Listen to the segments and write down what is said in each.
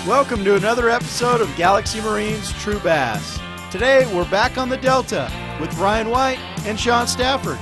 Welcome to another episode of Galaxy Marine's True Bass. Today we're back on the Delta with Ryan White and Sean Stafford.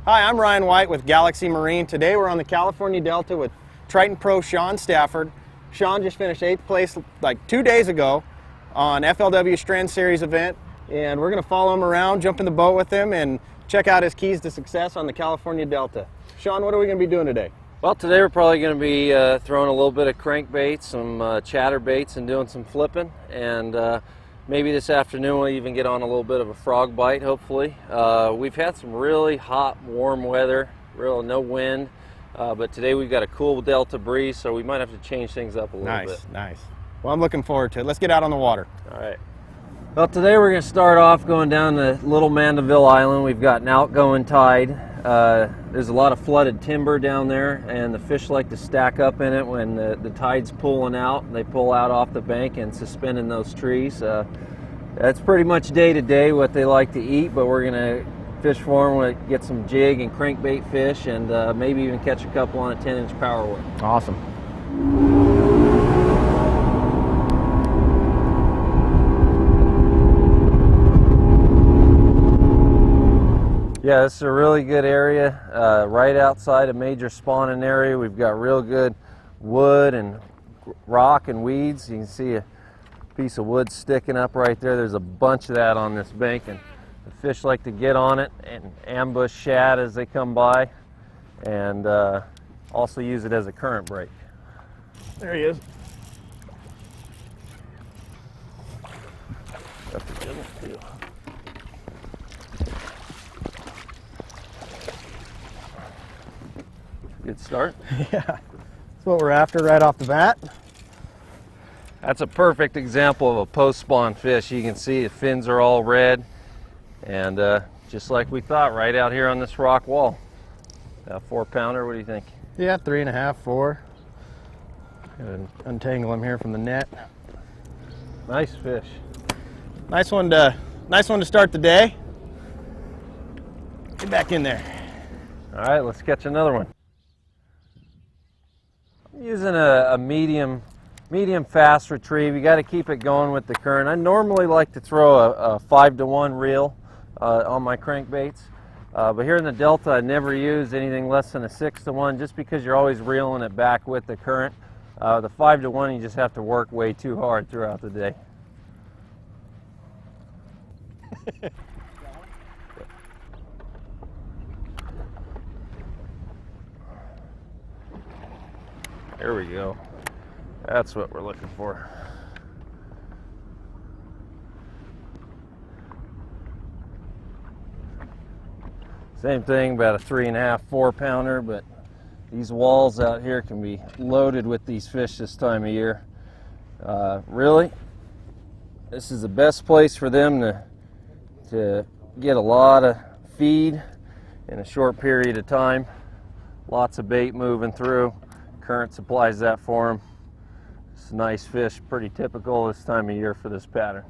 Hi, I'm Ryan White with Galaxy Marine. Today we're on the California Delta with Triton Pro Sean Stafford. Sean just finished 8th place like 2 days ago on FLW Strand Series event, and we're going to follow him around, jump in the boat with him, and check out his keys to success on the California Delta. Sean, what are we going to be doing today? Well, today we're probably going to be throwing a little bit of crankbaits, some chatterbaits, and doing some flipping. And maybe this afternoon we'll even get on a little bit of a frog bite, hopefully. We've had some really hot, warm weather, no wind. But today we've got a cool Delta breeze, so we might have to change things up a little bit. Nice. Well, I'm looking forward to it. Let's get out on the water. All right. Well, today we're going to start off going down to Little Mandeville Island. We've got an outgoing tide. There's a lot of flooded timber down there, and the fish like to stack up in it when the tide's pulling out. They pull out off the bank and suspend in those trees. That's pretty much day to day what they like to eat, but we're going to fish for them, we'll get some jig and crankbait fish, and maybe even catch a couple on a 10-inch power work. Awesome. Yeah, this is a really good area, right outside a major spawning area. We've got real good wood and rock and weeds. You can see a piece of wood sticking up right there. There's a bunch of that on this bank, and the fish like to get on it and ambush shad as they come by, and also use it as a current break. There he is. That's a good one too. Good start. Yeah, that's what we're after right off the bat. That's a perfect example of a post-spawn fish. You can see the fins are all red, and just like we thought, right out here on this rock wall. A 4-pounder, what do you think? Yeah, 3.5, 4. Gonna untangle him here from the net. Nice fish. Nice one to start the day. Get back in there. All right, let's catch another one. I'm using a medium fast retrieve. You got to keep it going with the current. I normally like to throw a 5-to-1 reel on my crankbaits, but here in the Delta I never use anything less than a 6-to-1, just because you're always reeling it back with the current. The 5-to-1, you just have to work way too hard throughout the day. There we go. That's what we're looking for. Same thing, about a 3.5, 4-pounder, but these walls out here can be loaded with these fish this time of year. Really, this is the best place for them to get a lot of feed in a short period of time. Lots of bait moving through. Current supplies that for them. It's a nice fish, pretty typical this time of year for this pattern.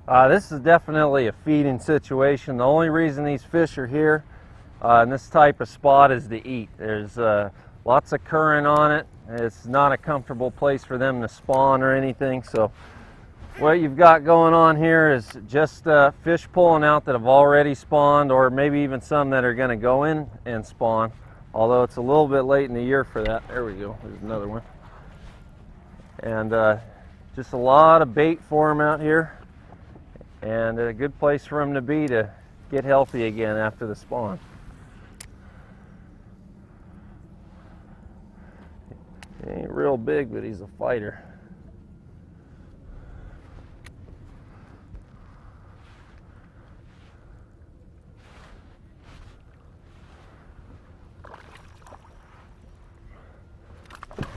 This is definitely a feeding situation. The only reason these fish are here in this type of spot is to eat. There's lots of current on it. It's not a comfortable place for them to spawn or anything. So what you've got going on here is just fish pulling out that have already spawned, or maybe even some that are going to go in and spawn. Although it's a little bit late in the year for that. There we go, there's another one. And just a lot of bait for them out here, and a good place for them to be to get healthy again after the spawn. He ain't real big, but he's a fighter.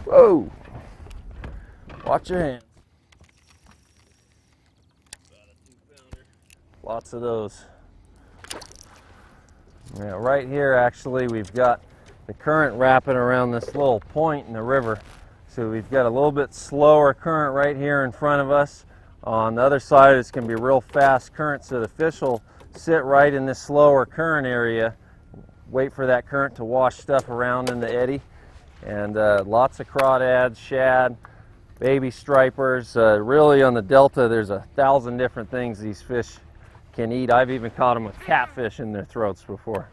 Whoa! Watch your hands. About a 2-pounder. Lots of those. Yeah, right here actually we've got the current wrapping around this little point in the river. So we've got a little bit slower current right here in front of us. On the other side, it's going to be real fast current, so the fish will sit right in this slower current area, wait for that current to wash stuff around in the eddy. And lots of crawdads, shad, baby stripers. Really on the Delta, there's 1,000 different things these fish can eat. I've even caught them with catfish in their throats before.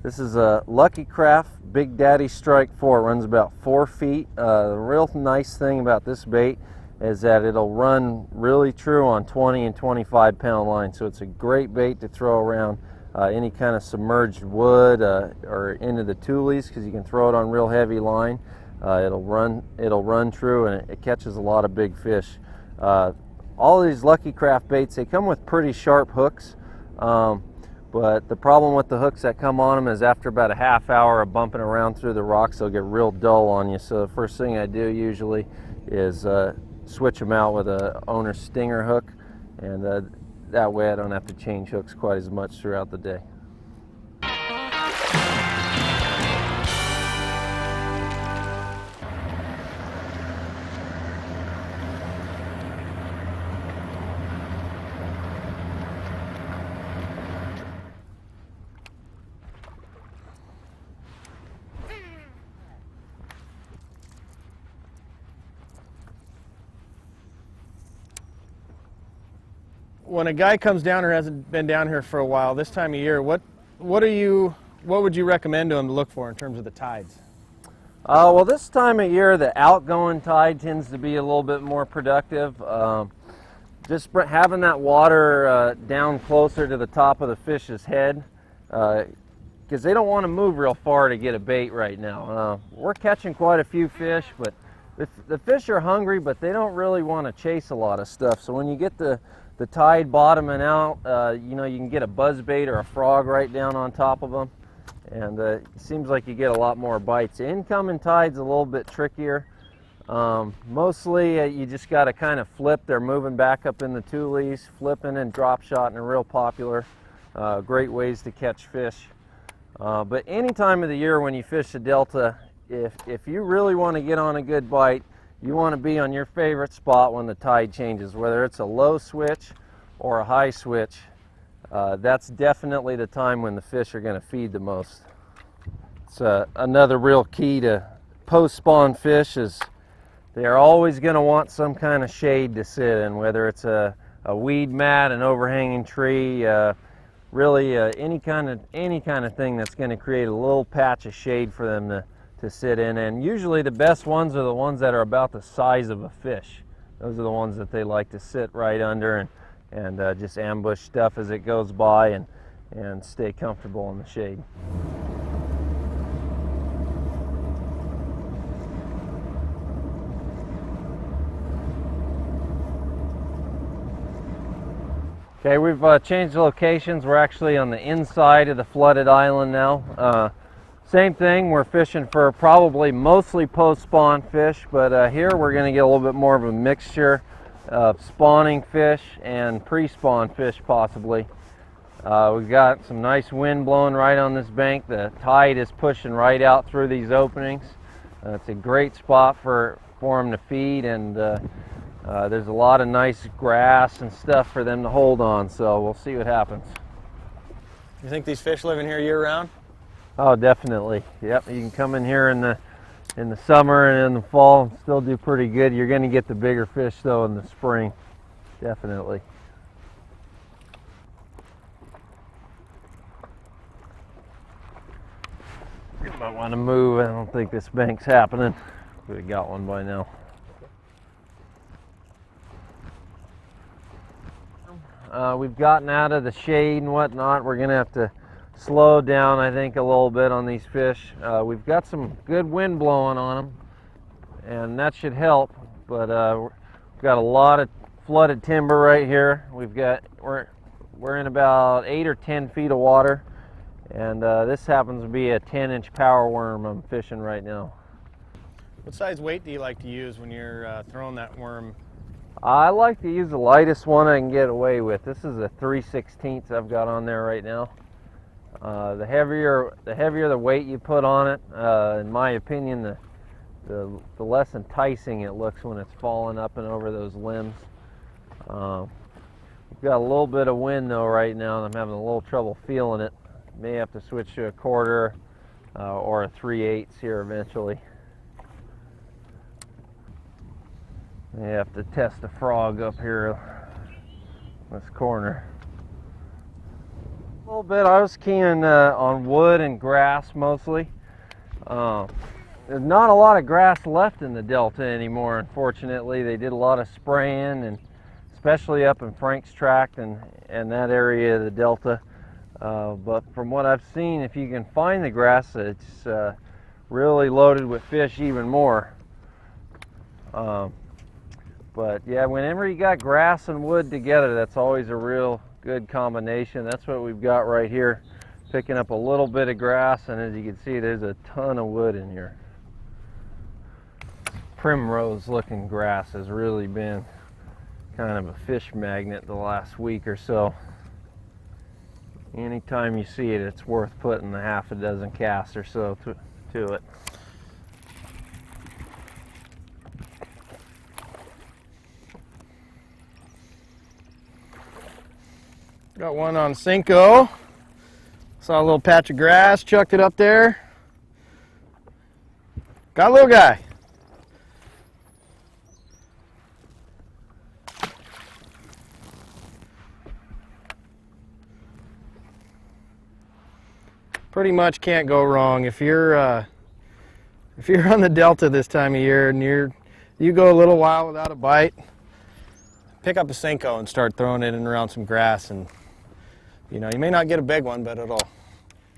This is a Lucky Craft Big Daddy Strike 4. It runs about 4 feet. The real nice thing about this bait is that it'll run really true on 20 and 25 pound line. So it's a great bait to throw around any kind of submerged wood or into the tulies, because you can throw it on real heavy line. It'll run true, and it catches a lot of big fish. All of these Lucky Craft baits, they come with pretty sharp hooks, but the problem with the hooks that come on them is after about a half hour of bumping around through the rocks, they'll get real dull on you. So the first thing I do usually is switch them out with a owner's stinger hook, and that way I don't have to change hooks quite as much throughout the day. When a guy comes down or hasn't been down here for a while, this time of year, what would you recommend to him to look for in terms of the tides? Well, this time of year, the outgoing tide tends to be a little bit more productive. Just having that water down closer to the top of the fish's head, because they don't want to move real far to get a bait right now. We're catching quite a few fish, but the fish are hungry, but they don't really want to chase a lot of stuff. So when you get the tide bottoming out, you can get a buzzbait or a frog right down on top of them, and it seems like you get a lot more bites. The incoming tide's a little bit trickier. Mostly you just got to kind of flip. They're moving back up in the tulies. Flipping and drop shotting are real popular. Great ways to catch fish. But any time of the year when you fish the Delta, if you really want to get on a good bite, you want to be on your favorite spot when the tide changes, whether it's a low switch or a high switch. That's definitely the time when the fish are going to feed the most. It's another real key to post-spawn fish is they are always going to want some kind of shade to sit in, whether it's a weed mat, an overhanging tree, really any kind of thing that's going to create a little patch of shade for them to sit in. And usually the best ones are the ones that are about the size of a fish. Those are the ones that they like to sit right under and just ambush stuff as it goes by and stay comfortable in the shade. Okay, we've changed locations. We're actually on the inside of the flooded island now. Same thing, we're fishing for probably mostly post-spawn fish, but here we're going to get a little bit more of a mixture of spawning fish and pre-spawn fish possibly. We've got some nice wind blowing right on this bank. The tide is pushing right out through these openings. It's a great spot for them to feed, and there's a lot of nice grass and stuff for them to hold on, so we'll see what happens. You think these fish live in here year-round? Oh, definitely. Yep, you can come in here in the summer and in the fall and still do pretty good. You're going to get the bigger fish though in the spring, definitely. You might want to move. I don't think this bank's happening. We've got one by now. We've gotten out of the shade and whatnot. We're going to have to slow down, I think, a little bit on these fish. We've got some good wind blowing on them, and that should help, but we've got a lot of flooded timber right here. We're in about 8 or 10 feet of water, and this happens to be a 10-inch power worm I'm fishing right now. What size weight do you like to use when you're throwing that worm? I like to use the lightest one I can get away with. This is a 3/16 I've got on there right now. The heavier the weight you put on it, in my opinion, the less enticing it looks when it's falling up and over those limbs. We've got a little bit of wind though right now, and I'm having a little trouble feeling it. May have to switch to a quarter or a 3/8 here eventually. May have to test a frog up here in this corner. A little bit. I was keying on wood and grass mostly. There's not a lot of grass left in the Delta anymore, unfortunately. They did a lot of spraying, and especially up in Frank's Tract and that area of the Delta. But from what I've seen, if you can find the grass, it's really loaded with fish even more. But yeah, whenever you got grass and wood together, that's always a real good combination. That's what we've got right here. Picking up a little bit of grass, and as you can see, there's a ton of wood in here. Primrose looking grass has really been kind of a fish magnet the last week or so. Anytime you see it, it's worth putting a half a dozen casts or so to it. Got one on Cinco. Saw a little patch of grass, chucked it up there. Got a little guy. Pretty much can't go wrong if you're on the Delta this time of year and you go a little while without a bite. Pick up a Cinco and start throwing it in around some grass, and you may not get a big one, but it'll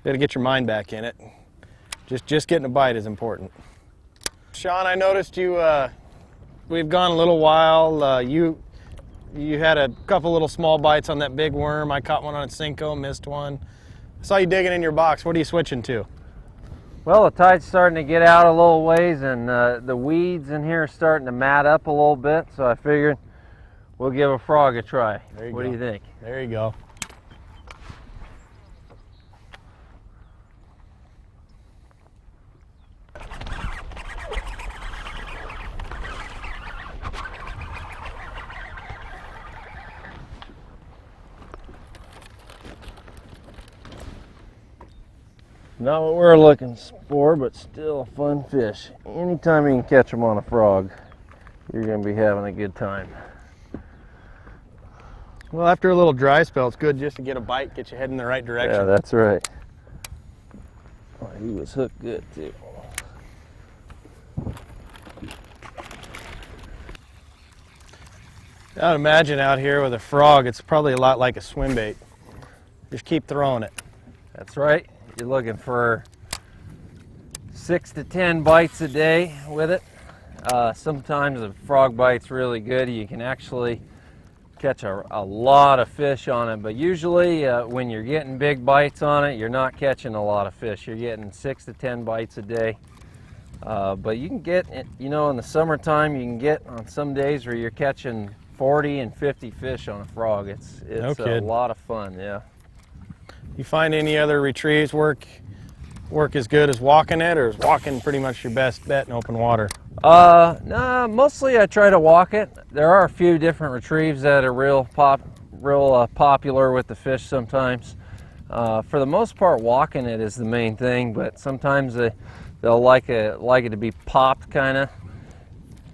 get your mind back in it. Just getting a bite is important. Sean, I noticed we've gone a little while. You had a couple little small bites on that big worm. I caught one on a Cinco, missed one. I saw you digging in your box. What are you switching to? Well, the tide's starting to get out a little ways, and the weeds in here are starting to mat up a little bit, so I figured we'll give a frog a try. What do you think? There you go. Not what we're looking for, but still a fun fish. Anytime you can catch them on a frog, you're going to be having a good time. Well, after a little dry spell, it's good just to get a bite, get you heading in the right direction. Yeah, that's right. Oh, he was hooked good too. I'd imagine out here with a frog, it's probably a lot like a swim bait. Just keep throwing it. That's right. You're looking for 6 to 10 bites a day with it. Sometimes a frog bite's really good. You can actually catch a lot of fish on it, but usually when you're getting big bites on it, you're not catching a lot of fish. You're getting 6 to 10 bites a day. But you can get, in the summertime, you can get on some days where you're catching 40 and 50 fish on a frog. It's a lot of fun, yeah. You find any other retrieves work as good as walking it, or is walking pretty much your best bet in open water? No, mostly I try to walk it. There are a few different retrieves that are real popular with the fish sometimes. For the most part, walking it is the main thing, but sometimes they'll like it to be popped kind of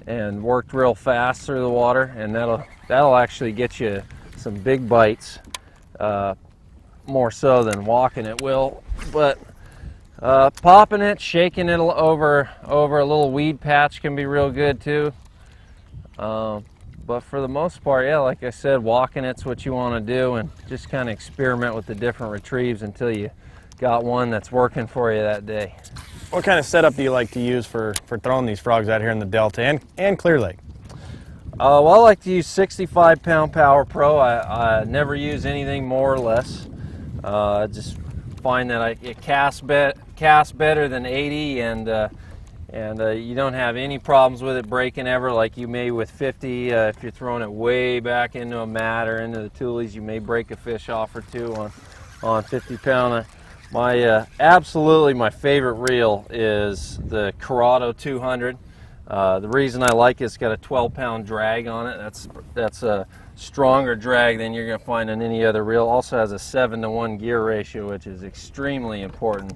and worked real fast through the water, and that'll actually get you some big bites. More so than walking it will, but popping it, shaking it over a little weed patch can be real good too. But for the most part, yeah, like I said, walking it's what you want to do, and just kind of experiment with the different retrieves until you got one that's working for you that day. What kind of setup do you like to use for throwing these frogs out here in the Delta and Clear Lake? Well, I like to use 65-pound Power Pro. I never use anything more or less. I just find that it casts better than 80, and you don't have any problems with it breaking ever like you may with 50. If you're throwing it way back into a mat or into the toolies, you may break a fish off or two on 50-pound. Absolutely my favorite reel is the Corrado 200. The reason I like it, it's got a 12-pound drag on it. That's a stronger drag than you're going to find on any other reel. Also has a 7-to-1 gear ratio, which is extremely important,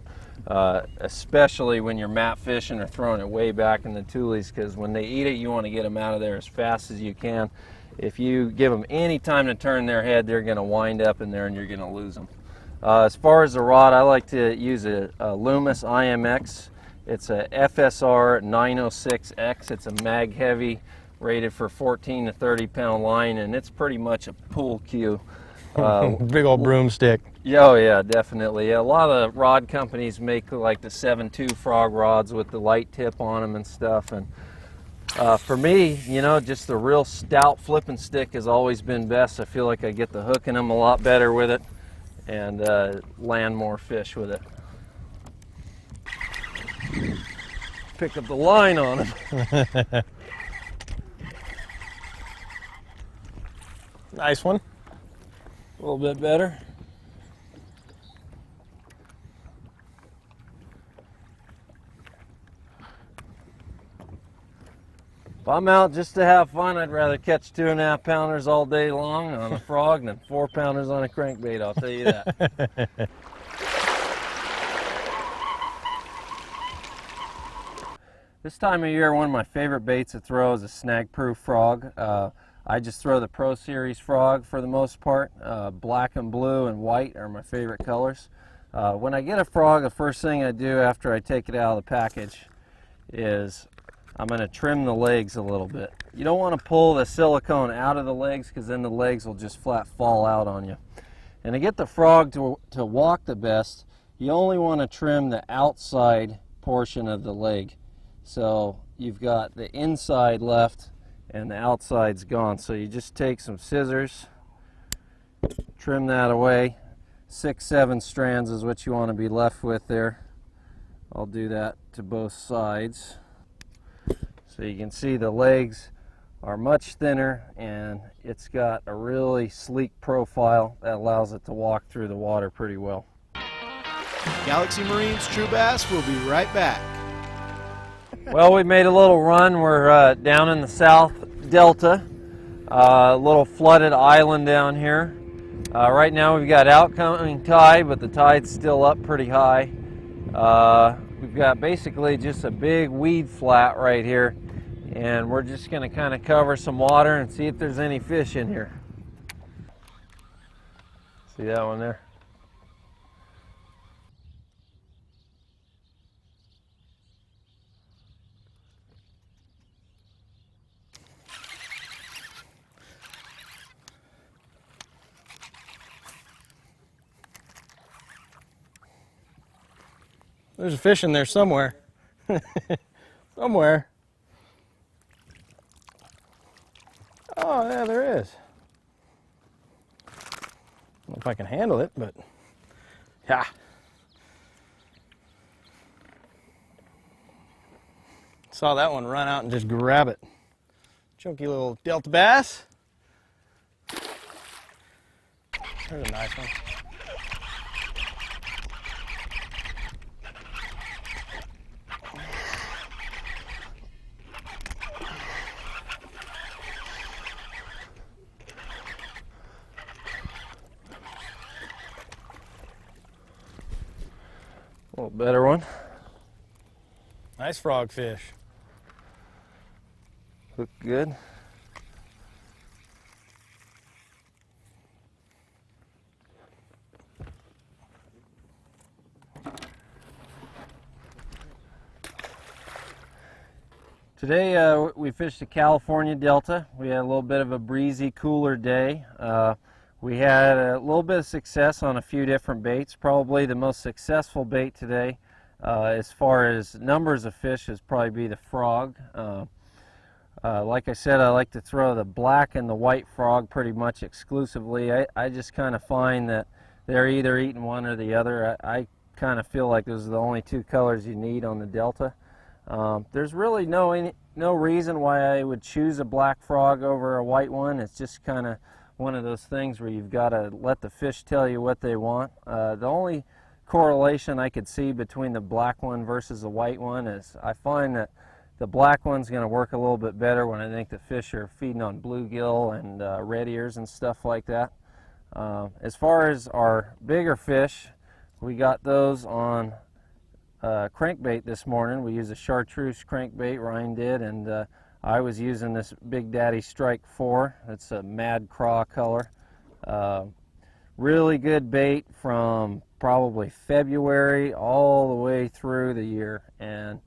especially when you're mat fishing or throwing it way back in the toolies, because when they eat it, you want to get them out of there as fast as you can. If you give them any time to turn their head, they're going to wind up in there and you're going to lose them. As far as the rod, I like to use a Loomis IMX. It's a FSR 906X. It's a mag heavy, rated for 14 to 30 pound line, and it's pretty much a pool cue. Big old broomstick. Oh yeah, definitely. A lot of rod companies make like the 7.2 frog rods with the light tip on them and stuff. And for me, you know, just the real stout flipping stick has always been best. I feel like I get the hook in them a lot better with it and land more fish with it. Pick up the line on them. Nice one. A little bit better. If I'm out just to have fun, I'd rather catch 2.5 pounders all day long on a frog than 4 pounders on a crankbait, I'll tell you that. This time of year, one of my favorite baits to throw is a snag-proof frog. I just throw the Pro Series frog for the most part. Black and blue and white are my favorite colors. When I get a frog, the first thing I do after I take it out of the package is I'm going to trim the legs a little bit. You don't want to pull the silicone out of the legs, because then the legs will just flat fall out on you. And to get the frog to walk the best, you only want to trim the outside portion of the leg. So you've got the inside left and the outside's gone. So you just take some scissors, trim that away. 6-7 strands is what you want to be left with there. I'll do that to both sides. So you can see the legs are much thinner and it's got a really sleek profile that allows it to walk through the water pretty well. Galaxy Marines True Bass will be right back. Well, we made a little run. We're down in the South Delta, a little flooded island down here. Right now we've got outgoing tide, but the tide's still up pretty high. We've got basically just a big weed flat right here, and we're just going to kind of cover some water and see if there's any fish in here. See that one there? There's a fish in there somewhere. Somewhere. Oh, yeah, there is. I don't know if I can handle it, but yeah. Saw that one run out and just grab it. Chunky little Delta bass. There's a nice one. A little better one. Nice frogfish. Look good. Today we fished the California Delta. We had a little bit of a breezy, cooler day. We had a little bit of success on a few different baits. Probably the most successful bait today, as far as numbers of fish, is probably be the frog. Like I said, I like to throw the black and the white frog pretty much exclusively. I just kind of find that they're either eating one or the other. I kind of feel like those are the only two colors you need on the Delta. There's really no reason why I would choose a black frog over a white one. It's just kind of one of those things where you've got to let the fish tell you what they want. The only correlation I could see between the black one versus the white one is I find that the black one's going to work a little bit better when I think the fish are feeding on bluegill and red ears and stuff like that. As far as our bigger fish, we got those on crankbait this morning. We used a chartreuse crankbait, Ryan did, and I was using this Big Daddy Strike 4. It's a mad craw color. Really good bait from probably February all the way through the year, and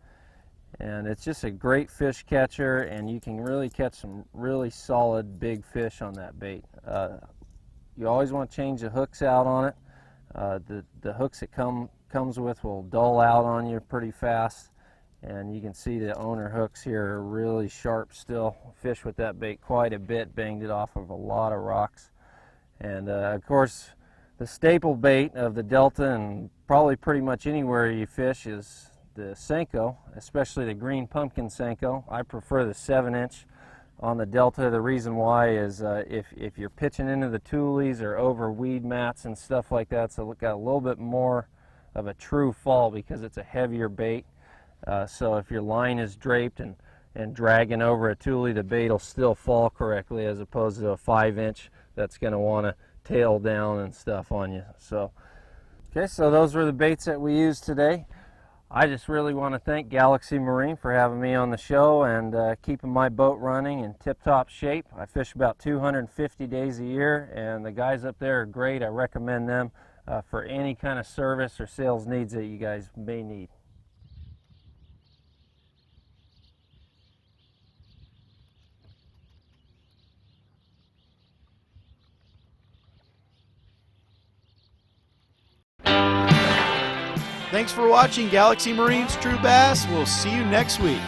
it's just a great fish catcher, and you can really catch some really solid big fish on that bait. You always want to change the hooks out on it. The hooks it comes with will dull out on you pretty fast, and you can see the owner hooks here are really sharp still. Fish with that bait quite a bit, banged it off of a lot of rocks. And of course, the staple bait of the Delta and probably pretty much anywhere you fish is the Senko, especially the green pumpkin Senko. I prefer the 7-inch on the Delta. The reason why is if you're pitching into the tules or over weed mats and stuff like that, so it got a little bit more of a true fall because it's a heavier bait. So if your line is draped and dragging over a tule, the bait will still fall correctly, as opposed to a 5-inch that's going to want to tail down and stuff on you. So, okay, so those were the baits that we used today. I just really want to thank Galaxy Marine for having me on the show and keeping my boat running in tip-top shape. I fish about 250 days a year, and the guys up there are great. I recommend them for any kind of service or sales needs that you guys may need. Thanks for watching Galaxy Marine's True Bass. We'll see you next week.